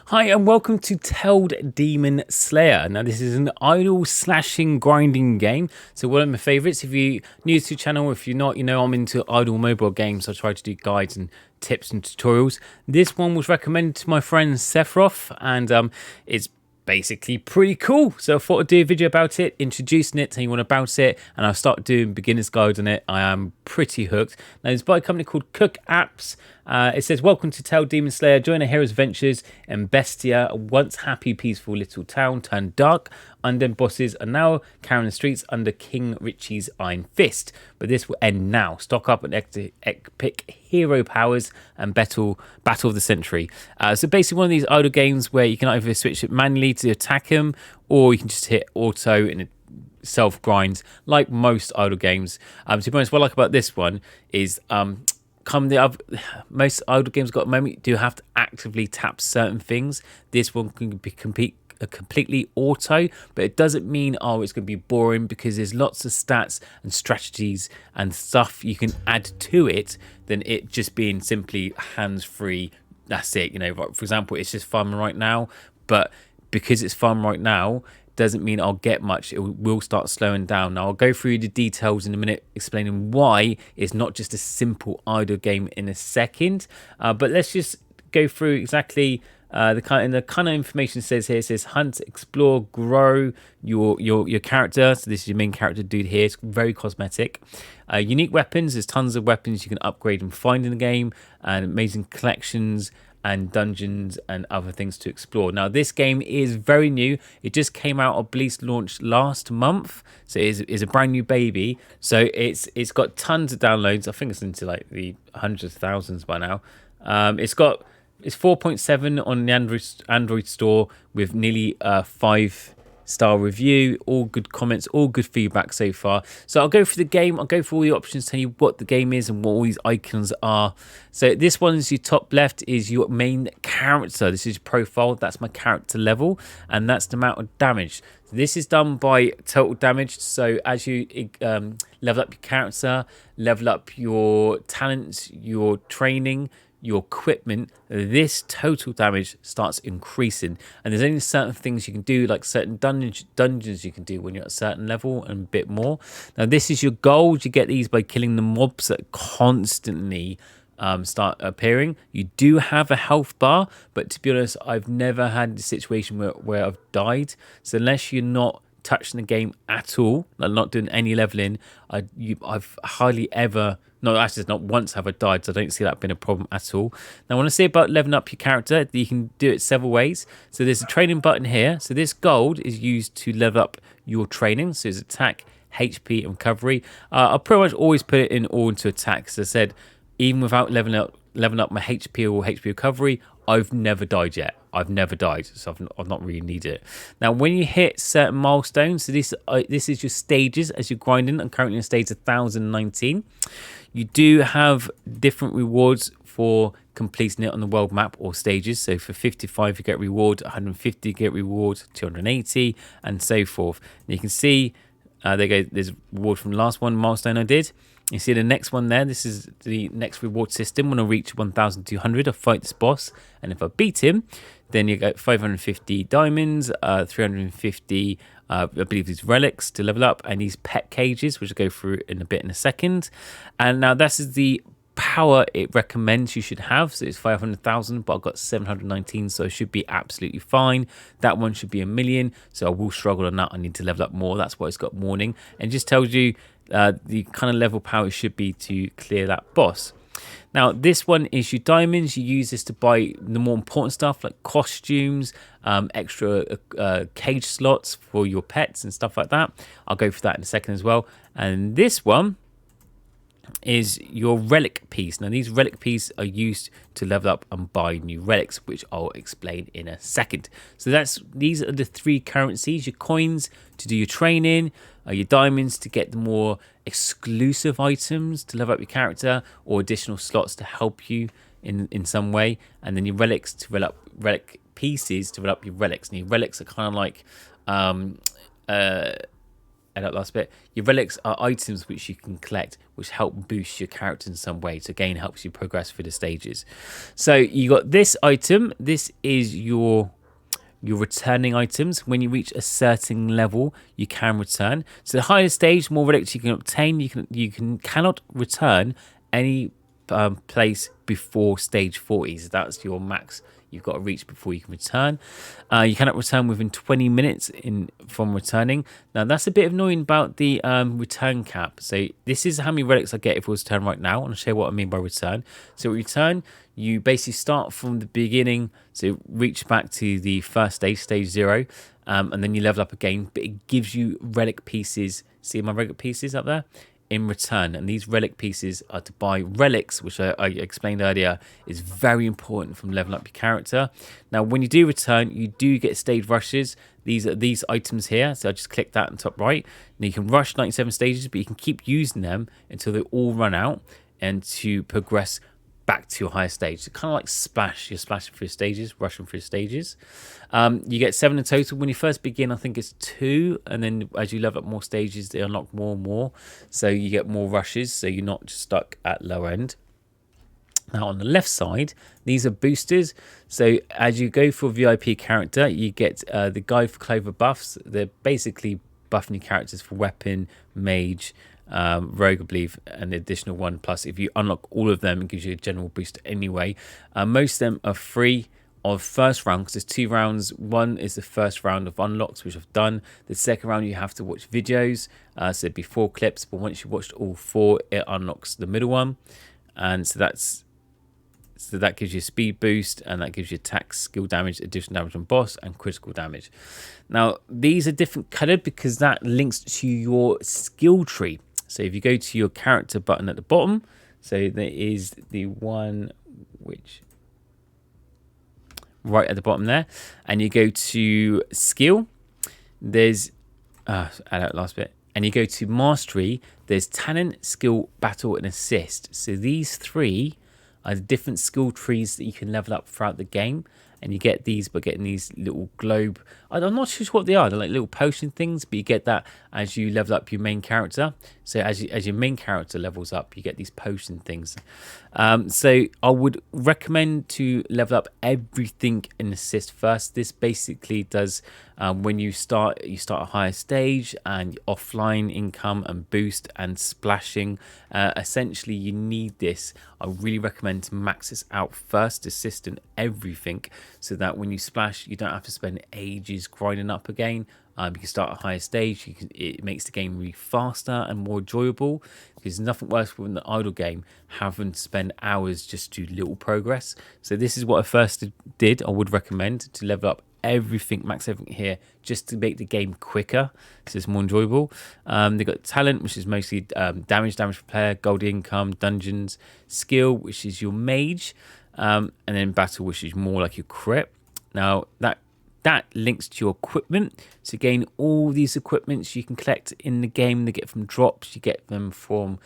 Hi and welcome to Teld Demon Slayer. Now this is an idle slashing grinding game. So one of my favourites. If you're new to the channel, if you're not, you know I'm into idle mobile games. I try to do guides and tips and tutorials. This one was recommended to my friend Sephiroth, and it's basically pretty cool. So I thought I'd do a video about it, introducing it, telling you all about it, and I'll start doing beginner's guides on it. I am pretty hooked. Now it's by a company called Cook Apps. It says, welcome to Tell Demon Slayer, join a hero's adventures in Bestia, a once happy, peaceful little town turned dark. Undead bosses are now carrying the streets under King Richie's iron fist. But this will end now. Stock up on epic hero powers and battle of the century. So basically one of these idle games where you can either switch it manually to attack him, or you can just hit auto and it self grinds like most idle games. To be honest, what I like about this one is most idle games got a moment you do have to actively tap certain things. This one can be completely auto, but it doesn't mean it's going to be boring, because there's lots of stats and strategies and stuff you can add to it than it just being simply hands-free. That's it, for example, it's just fun right now, but because it's fun right now doesn't mean I'll get much. It will start slowing down. Now I'll go through the details in a minute, explaining why it's not just a simple idle game in a second. But let's just go through exactly the kind of information. It says hunt, explore, grow your character. So this is your main character dude here. It's very cosmetic. Unique weapons. There's tons of weapons you can upgrade and find in the game, and amazing collections and dungeons and other things to explore. Now this game is very new. It just came out, I believe, launched last month, so it is a brand new baby. So it's got tons of downloads. I think it's into like the hundreds of thousands by now. It's 4.7 on the Android store with nearly 5-star review, all good comments, all good feedback so far. So I'll go through the game, I'll go through all the options, tell you what the game is and what all these icons are. So this one is your top left, is your main character. This is your profile, that's my character level, and that's the amount of damage. So this is done by total damage. So as you level up your character, level up your talents, your training, your equipment, this total damage starts increasing, and there's only certain things you can do, like certain dungeons you can do when you're at a certain level and a bit more. Now this is your gold. You get these by killing the mobs that constantly start appearing. You do have a health bar, but to be honest, I've never had a situation where I've died. So unless you're not touching the game at all, like not doing any leveling, I've hardly ever, no, actually not once have I died, so I don't see that being a problem at all. Now I want to say about leveling up your character, you can do it several ways. So there's a training button here. So this gold is used to level up your training. So it's attack, HP and recovery. I'll pretty much always put it in all into attack. As I said, even without leveling up my HP or HP recovery, I've never died yet. I've never died, so I've not really needed it. Now, when you hit certain milestones, so this is your stages as you're grinding. I'm currently on stage 1019. You do have different rewards for completing it on the world map or stages. So for 55, you get reward, 150, you get reward, 280, and so forth. And you can see there's reward from the last one milestone I did. You see the next one there. This is the next reward system. When I reach 1,200, I fight this boss, and if I beat him, then you get 550 diamonds, 350, I believe these relics to level up, and these pet cages, which I'll go through in a second. And now this is the power it recommends you should have. So it's 500,000, but I've got 719, so it should be absolutely fine. That one should be 1,000,000, so I will struggle on that. I need to level up more. That's why it's got warning, and just tells you the kind of level power it should be to clear that boss. Now this one is your diamonds. You use this to buy the more important stuff like costumes, extra cage slots for your pets and stuff like that. I'll go for that in a second as well. And this one is your relic piece. Now these relic pieces are used to level up and buy new relics, which I'll explain in a second. So these are the three currencies: your coins to do your training, your diamonds to get the more exclusive items to level up your character, or additional slots to help you in some way, and then your relics to level up relic pieces to level up your relics. And your relics are kind of like add that last bit. Your relics are items which you can collect, which help boost your character in some way. So again, helps you progress through the stages. So you got this item. This is your returning items. When you reach a certain level, you can return. So the higher stage, more relics you can obtain. Cannot return any place before stage 40. So that's your max you've got to reach before you can return. You cannot return within 20 minutes from returning. Now that's a bit annoying about the return cap. So this is how many relics I get if it was to turn right now. And I'll show you what I mean by return. So return, you basically start from the beginning, so reach back to the first stage 0, and then you level up again. But it gives you relic pieces. See my relic pieces up there? In return, and these relic pieces are to buy relics, which I explained earlier is very important from leveling up your character. Now when you do return, you do get stage rushes. These are these items here, so I just click that in top right. Now you can rush 97 stages, but you can keep using them until they all run out and to progress back to your higher stage. So kind of like splash, you're splashing through stages, rushing through stages. You get 7 in total. When you first begin, I think it's 2, and then as you level up more stages, they unlock more and more, so you get more rushes, so you're not just stuck at low end. Now on the left side, these are boosters. So as you go for a VIP character, you get the Guide for Clover buffs. They're basically buffing your characters for weapon, mage, rogue, I believe, an additional one. Plus, if you unlock all of them, it gives you a general boost anyway. Most of them are free of first round, because there's 2 rounds. One is the first round of unlocks, which I've done. The second round, you have to watch videos, so it'd be 4 clips, but once you've watched all 4, it unlocks the middle one. And so that gives you a speed boost, and that gives you attack, skill damage, additional damage on boss, and critical damage. Now these are different colored because that links to your skill tree. So if you go to your character button at the bottom, so there is the one which right at the bottom there, and you go to skill, there's add out last bit, and you go to mastery, there's talent, skill, battle, and assist. So these 3 are the different skill trees that you can level up throughout the game, and you get these by getting these little globe. I'm not sure what they are. They're like little potion things, but you get that as you level up your main character. So as your main character levels up, you get these potion things. So I would recommend to level up everything in assist first. This basically does when you start a higher stage, and offline income and boost and splashing. Essentially, you need this. I really recommend to max this out first, assist and everything, so that when you splash, you don't have to spend ages grinding up again. You can start at a higher stage. It makes the game really faster and more enjoyable, because there's nothing worse than the idle game having to spend hours just to do little progress. So this is what I first did. I would recommend to level up everything, max everything here, just to make the game quicker, so it's more enjoyable. They've got talent, which is mostly damage for player, gold income, dungeons, skill, which is your mage, and then battle, which is more like your crit. Now that links to your equipment. So again, all these equipments you can collect in the game. They get from drops, you get them from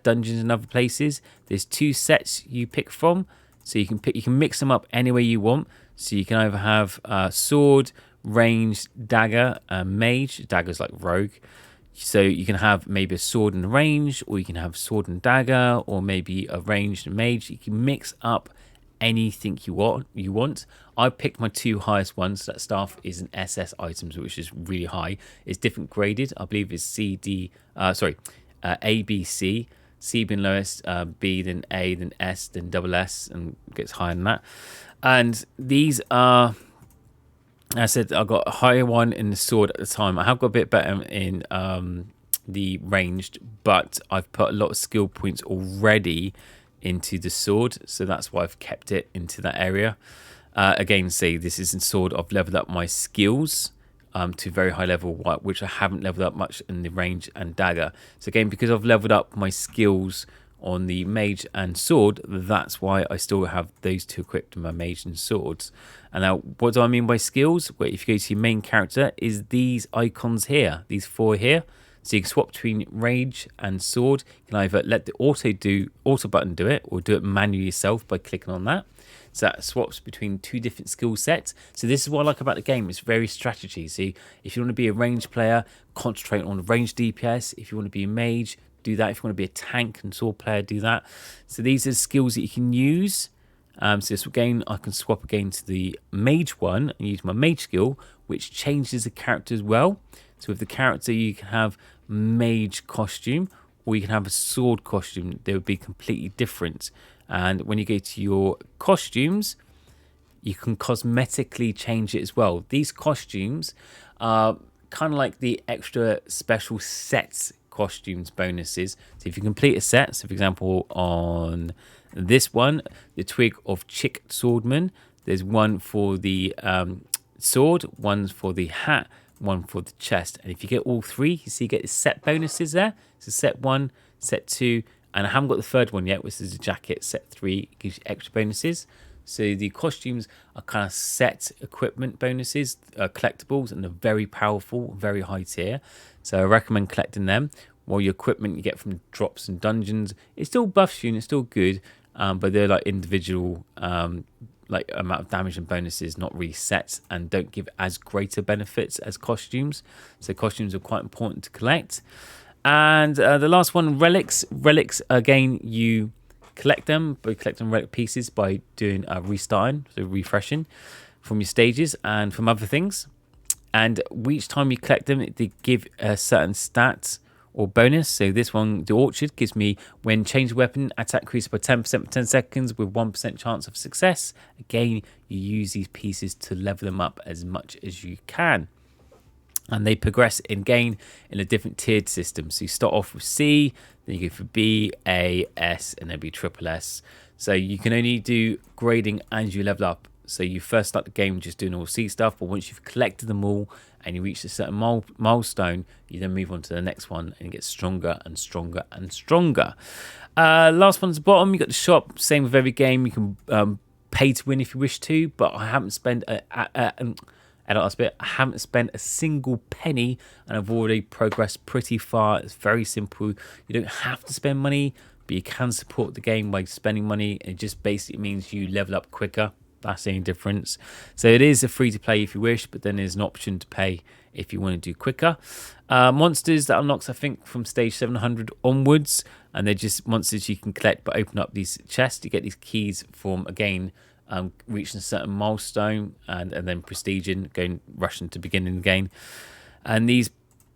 dungeons and other places. There's 2 sets you pick from, so you can mix them up any way you want. So you can either have sword, range, dagger, mage. Dagger's like rogue. So you can have maybe a sword and range, or you can have sword and dagger, or maybe a ranged and mage. You can mix up anything you want. I picked my 2 highest ones. That staff is an SS items, which is really high. It's different graded. I believe it's A, B, C. C being lowest, B then A, then S, then double S, and gets higher than that. And these are, I said, I got a higher one in the sword at the time. I have got a bit better in the ranged, but I've put a lot of skill points already into the sword, so that's why I've kept it into that area. Again, say this is in sword. I've leveled up my skills to very high level, which I haven't leveled up much in the range and dagger. So again, because I've leveled up my skills on the mage and sword, that's why I still have those 2 equipped in my mage and swords. And now, what do I mean by skills? Well, if you go to your main character, is these icons here, these 4 here. So you can swap between rage and sword. You can either let the auto button do it, or do it manually yourself by clicking on that. So that swaps between 2 different skill sets. So this is what I like about the game. It's very strategy. So if you want to be a range player, concentrate on range DPS. If you want to be a mage, do that. If you want to be a tank and sword player, do that. So these are skills that you can use. So this again, I can swap again to the mage one and use my mage skill, which changes the character as well. So with the character, you can have mage costume, or you can have a sword costume. They would be completely different. And when you go to your costumes, you can cosmetically change it as well. These costumes are kind of like the extra special sets costumes bonuses. So if you complete a set, so for example on this one, the Twig of Chick Swordman, there's one for the sword, one for the hat, one for the chest. And if you get all 3, you see you get the set bonuses there. So set 1, set 2, and I haven't got the third one yet, which is the jacket. Set 3 gives you extra bonuses. So the costumes are kind of set equipment bonuses, collectibles, and they're very powerful, very high tier. So I recommend collecting them. While your equipment you get from drops and dungeons, it still buffs you and it's still good, but they're like individual like amount of damage and bonuses, not really set, and don't give as greater benefits as costumes. So costumes are quite important to collect. And the last one, relics. Relics, again, you collect them by collecting relic pieces by doing restarting, so refreshing from your stages and from other things. And each time you collect them, they give a certain stat or bonus. So this one, the Orchard, gives me when change weapon attack increases by 10% for 10 seconds with 1% chance of success. Again, you use these pieces to level them up as much as you can. And they progress in game in a different tiered system. So you start off with C, then you go for B, A, S, and then be triple S. So you can only do grading as you level up. So you first start the game just doing all C stuff, but once you've collected them all and you reach a certain milestone, you then move on to the next one and it gets stronger and stronger and stronger. Last one's the bottom. You got the shop. Same with every game. You can pay to win if you wish to, but I haven't spent I haven't spent a single penny and I've already progressed pretty far. It's very simple. You don't have to spend money, but you can support the game by spending money. It just basically means you level up quicker. That's the only difference. So it is a free to play if you wish, but then there's an option to pay if you want to do quicker. Monsters that unlocks, I think, from stage 700 onwards, and they're just monsters you can collect by opening up these chests. You get these keys from, again, reaching a certain milestone and then prestiging, rushing to beginning again. And these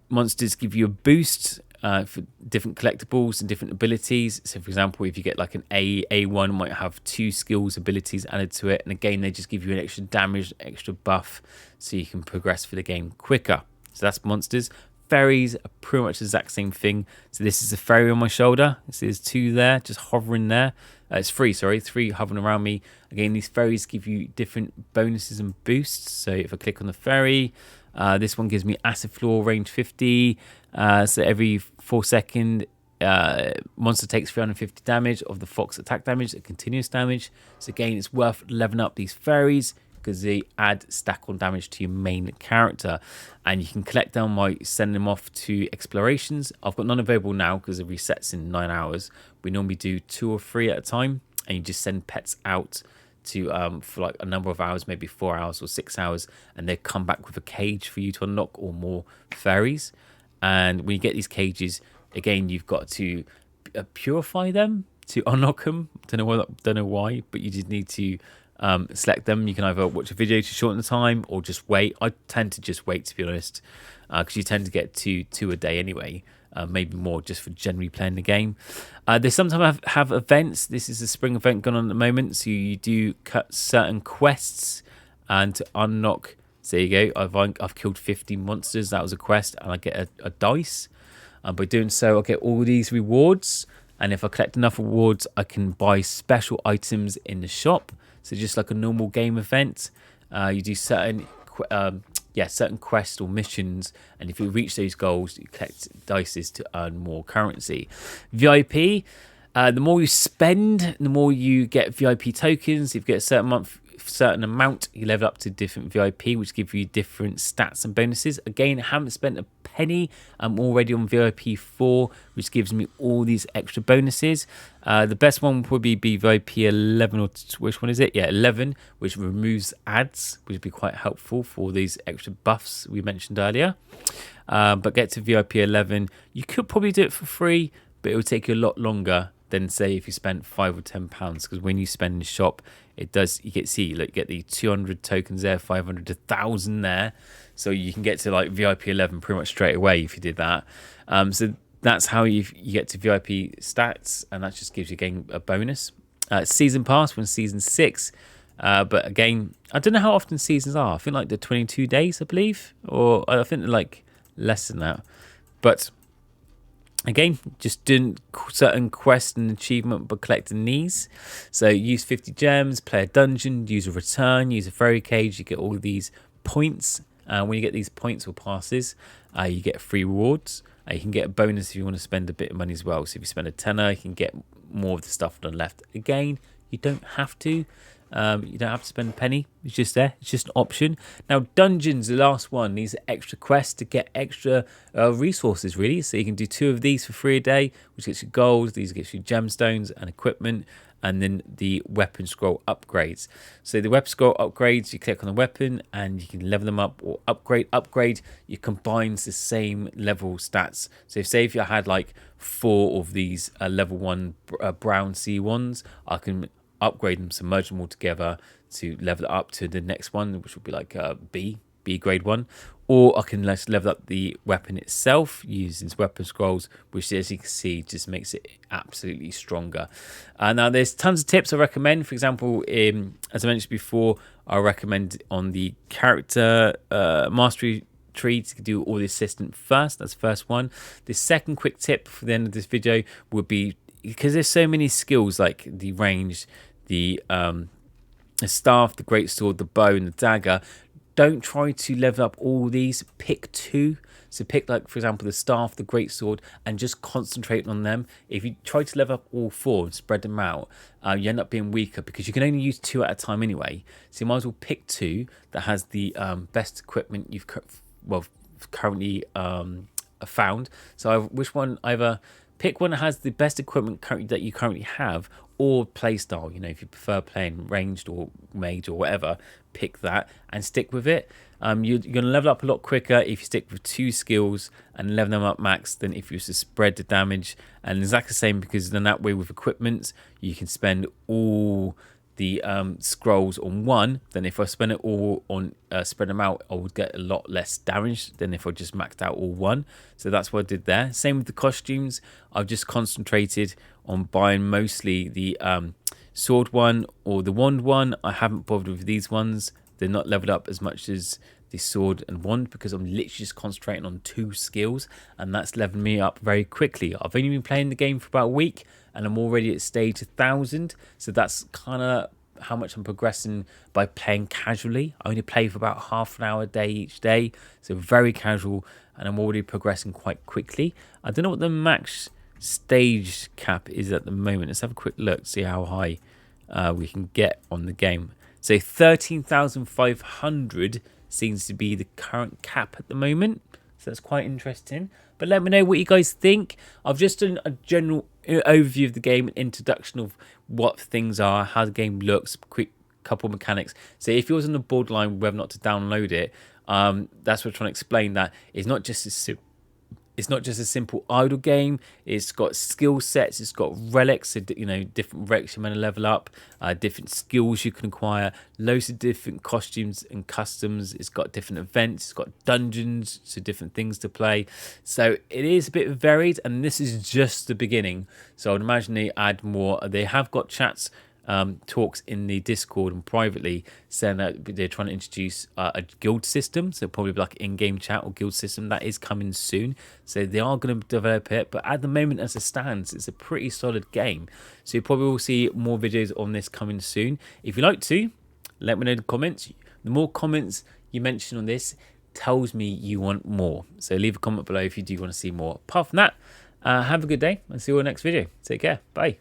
monsters give you a boost for different collectibles and different abilities. So for example, if you get like an A1 might have 2 skills abilities added to it, and again they just give you an extra damage, extra buff, so you can progress through the game quicker. So that's monsters. Fairies are pretty much the exact same thing. So this is a fairy on my shoulder. There's 2 there just hovering there. It's 3 hovering around me. Again, these fairies give you different bonuses and boosts. So if I click on the fairy, this one gives me acid floor range 50. So every 4 second monster takes 350 damage of the fox attack damage, a continuous damage. So again, it's worth leveling up these fairies because they add stack on damage to your main character, and you can collect them by sending them off to explorations. I've got none available now because it resets in 9 hours. We normally do 2 or 3 at a time, and you just send pets out to for like a number of hours, maybe 4 hours or 6 hours, and they come back with a cage for you to unlock or more fairies. And when you get these cages, again, you've got to purify them to unlock them. Don't know why, but you just need to select them. You can either watch a video to shorten the time or just wait. I tend to just wait, to be honest, because you tend to get two a day anyway, maybe more just for generally playing the game. They sometimes have events. This is a spring event going on at the moment, so you do cut certain quests and to unlock. So there you go. I've killed 50 monsters. That was a quest, and I get a dice. By doing so, I get all these rewards, and if I collect enough rewards, I can buy special items in the shop. So just like a normal game event, you do certain quests or missions, and if you reach those goals, you collect dices to earn more currency. VIP, the more you spend, the more you get VIP tokens. If you get a certain amount certain amount, you level up to different VIP, which give you different stats and bonuses. Again, I haven't spent a penny. I'm already on VIP 4, which gives me all these extra bonuses. The best one would probably be VIP 11, or which one is it? Yeah, 11, which removes ads, which would be quite helpful for these extra buffs we mentioned earlier. But get to VIP 11, you could probably do it for free, but it would take you a lot longer than say if you spent £5 or £10, because when you spend in the shop, it does, you get the 200 tokens there, 500 to 1,000 there, so you can get to like VIP 11 pretty much straight away if you did that. So that's how you get to VIP stats, and that just gives you again a bonus. Season pass when season 6, but again, I don't know how often seasons are. I think like the 22 days, I believe, or I think they're like less than that, but again, just doing certain quests and achievement, but collecting these. So use 50 gems, play a dungeon, use a return, use a fairy cage. You get all of these points. When you get these points or passes, you get free rewards. You can get a bonus if you want to spend a bit of money as well. So if you spend a tenner, you can get more of the stuff on the left. Again, you don't have to. You don't have to spend a penny. It's just there. It's just an option. Now, dungeons, the last one. These are extra quests to get extra resources, really. So you can do 2 of these for free a day, which gets you gold. These gets you gemstones and equipment. And then the weapon scroll upgrades. So the weapon scroll upgrades, you click on the weapon and you can level them up or upgrade. Upgrade, you combines the same level stats. So if you had like 4 of these level 1 brown C1s, I can upgrade them, so merge them all together to level it up to the next one, which would be like B grade 1. Or I can level up the weapon itself using weapon scrolls, which, as you can see, just makes it absolutely stronger. Now, there's tons of tips I recommend. For example, as I mentioned before, I recommend on the character mastery tree to do all the assistant first. That's the first one. The second quick tip for the end of this video would be, because there's so many skills like the range, the staff, the great sword, the bow, and the dagger. Don't try to level up all these. Pick 2. So pick, like, for example, the staff, the great sword, and just concentrate on them. If you try to level up all 4 and spread them out, you end up being weaker because you can only use 2 at a time anyway. So you might as well pick 2 that has the best equipment you've currently found. So which one? Either pick one that has the best equipment that you currently have, or playstyle. You know, if you prefer playing ranged or mage or whatever, pick that and stick with it. You're going to level up a lot quicker if you stick with 2 skills and level them up max than if you was to spread the damage. And exactly the same, because then that way with equipment, you can spend all the scrolls on one. Then if I spend it all on spread them out, I would get a lot less damage than if I just maxed out all one. So that's what I did there. Same with the costumes. I've just concentrated on buying mostly the sword one or the wand one. I haven't bothered with these ones. They're not leveled up as much as the sword and wand, because I'm literally just concentrating on 2 skills, and that's leveling me up very quickly. I've only been playing the game for about a week and I'm already at stage 1000. So that's kind of how much I'm progressing by playing casually. I only play for about half an hour a day each day, so very casual, and I'm already progressing quite quickly. I don't know what the max stage cap is at the moment. Let's have a quick look, see how high we can get on the game. So 13,500 seems to be the current cap at the moment, so that's quite interesting. But let me know what you guys think. I've just done a general overview of the game, an introduction of what things are, how the game looks, quick couple of mechanics. So if you was on the borderline whether or not to download it, that's what I'm trying to explain. That it's not just a simple idle game. It's got skill sets, it's got relics, so, you know, different relics you're going to level up, different skills you can acquire, loads of different costumes and customs. It's got different events, it's got dungeons, so different things to play. So it is a bit varied, and this is just the beginning. So I would imagine they add more. They have got chats, talks in the Discord and privately, saying that they're trying to introduce a guild system, so probably like in-game chat or guild system. That is coming soon, so they are going to develop it. But at the moment, as it stands, it's a pretty solid game, so you probably will see more videos on this coming soon. If you'd like to, let me know in the comments. The more comments you mention on this tells me you want more, so leave a comment below if you do want to see more. Apart from that, have a good day and see you in the next video. Take care. Bye.